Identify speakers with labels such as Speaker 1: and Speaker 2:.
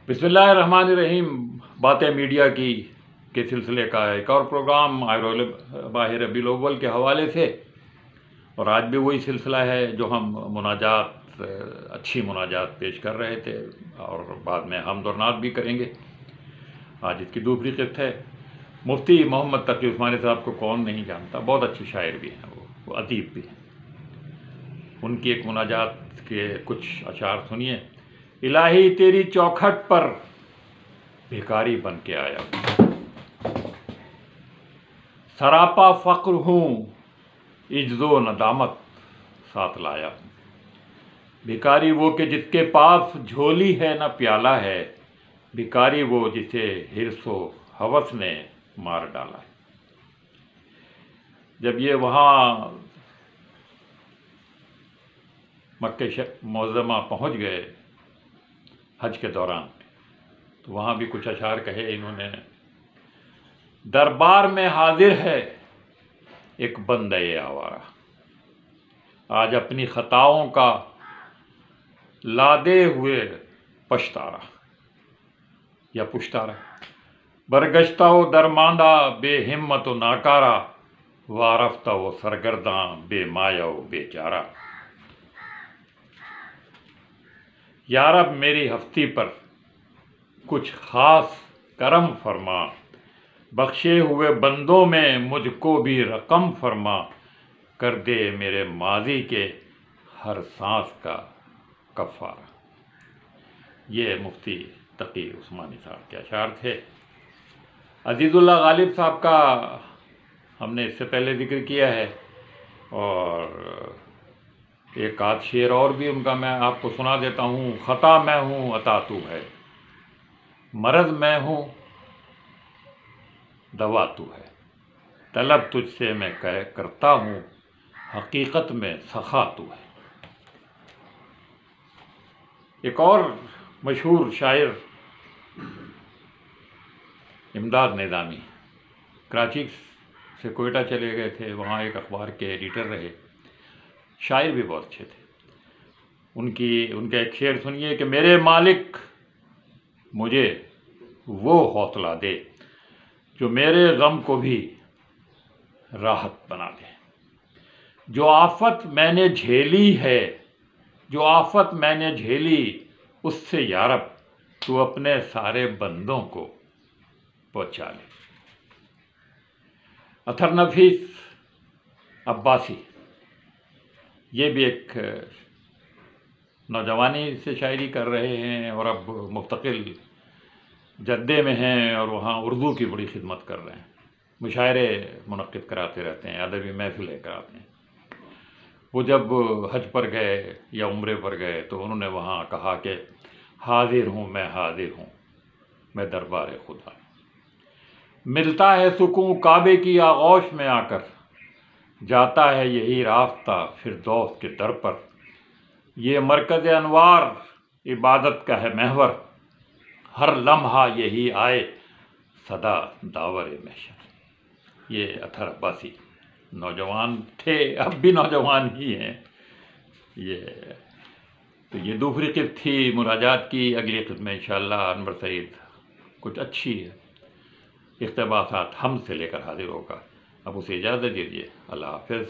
Speaker 1: بسم اللہ الرحمن الرحیم۔ باتیں میڈیا کی کے سلسلے کا ایک اور پروگرام ماہ ربیع الاول کے حوالے سے، اور آج بھی وہی سلسلہ ہے جو ہم مناجات، اچھی مناجات پیش کر رہے تھے، اور بعد میں حمد اور نعت بھی کریں گے۔ آج اس کی دوسری قسط ہے۔ مفتی محمد تقی عثمانی صاحب کو کون نہیں جانتا، بہت اچھے شاعر بھی ہیں، وہ ادیب بھی ہیں۔ ان کی ایک مناجات کے کچھ اشعار سنیے۔ الہی تیری چوکھٹ پر بھکاری بن کے آیا، سراپا فقر ہوں، عجز و ندامت ساتھ لایا۔ بھکاری وہ کہ جس کے پاس جھولی ہے نہ پیالہ ہے، بھکاری وہ جسے حرص و ہوس نے مار ڈالا ہے۔ جب یہ وہاں مکہ معظمہ پہنچ گئے حج کے دوران، تو وہاں بھی کچھ اشعار کہے انہوں نے۔ دربار میں حاضر ہے ایک بندہ آوارہ، آج اپنی خطاؤں کا لادے ہوئے پچھتارا یا پشتارا۔ برگشتہ و درماندہ بے ہمت و ناکارہ، وارفتہ و سرگرداں بے مایہ و بے چارہ۔ یا رب میری ہستی پر کچھ خاص کرم فرما، بخشے ہوئے بندوں میں مجھ کو بھی رقم فرما، کر دے میرے ماضی کے ہر سانس کا کفارہ۔ یہ مفتی تقی عثمانی صاحب کے اشعار تھے۔ عزیز اللہ غالب صاحب کا ہم نے اس سے پہلے ذکر کیا ہے، اور ایک آدھ شعر اور بھی ان کا میں آپ کو سنا دیتا ہوں۔ خطا میں ہوں عطا تو ہے، مرض میں ہوں دوا تو ہے، طلب تجھ سے میں کرتا ہوں، حقیقت میں سخا تو ہے۔ ایک اور مشہور شاعر امداد نظامی کراچی سے کوئٹہ چلے گئے تھے، وہاں ایک اخبار کے ایڈیٹر رہے، شاعر بھی بہت اچھے تھے۔ ان کا ایک شعر سنیے کہ میرے مالک مجھے وہ حوصلہ دے جو میرے غم کو بھی راحت بنا دے۔ جو آفت میں نے جھیلی ہے، جو آفت میں نے جھیلی، اس سے یا رب تو اپنے سارے بندوں کو پہنچا لے۔ اطہر نفیس عباسی، یہ بھی ایک نوجوانی سے شاعری کر رہے ہیں، اور اب مستقل جدے میں ہیں، اور وہاں اردو کی بڑی خدمت کر رہے ہیں، مشاعرے منعقد کراتے رہتے ہیں، ادبی محفلیں کراتے ہیں۔ وہ جب حج پر گئے یا عمرے پر گئے تو انہوں نے وہاں کہا کہ حاضر ہوں میں دربار خدا، ملتا ہے سکون کعبے کی آغوش میں آ کر، جاتا ہے یہی راستہ فردوس کے در پر، یہ مرکز انوار عبادت کا ہے محور، ہر لمحہ یہی آئے صدا داور محشر۔ یہ اطہر عباسی نوجوان تھے، اب بھی نوجوان ہی ہیں۔ تو یہ دوسری قسط تھی مناجات کی۔ اگلی قسط میں انشاءاللہ انور سعید کچھ اچھی اقتباسات ہم سے لے کر حاضر ہوگا۔ اب اسے اجازت دیجیے، اللہ حافظ۔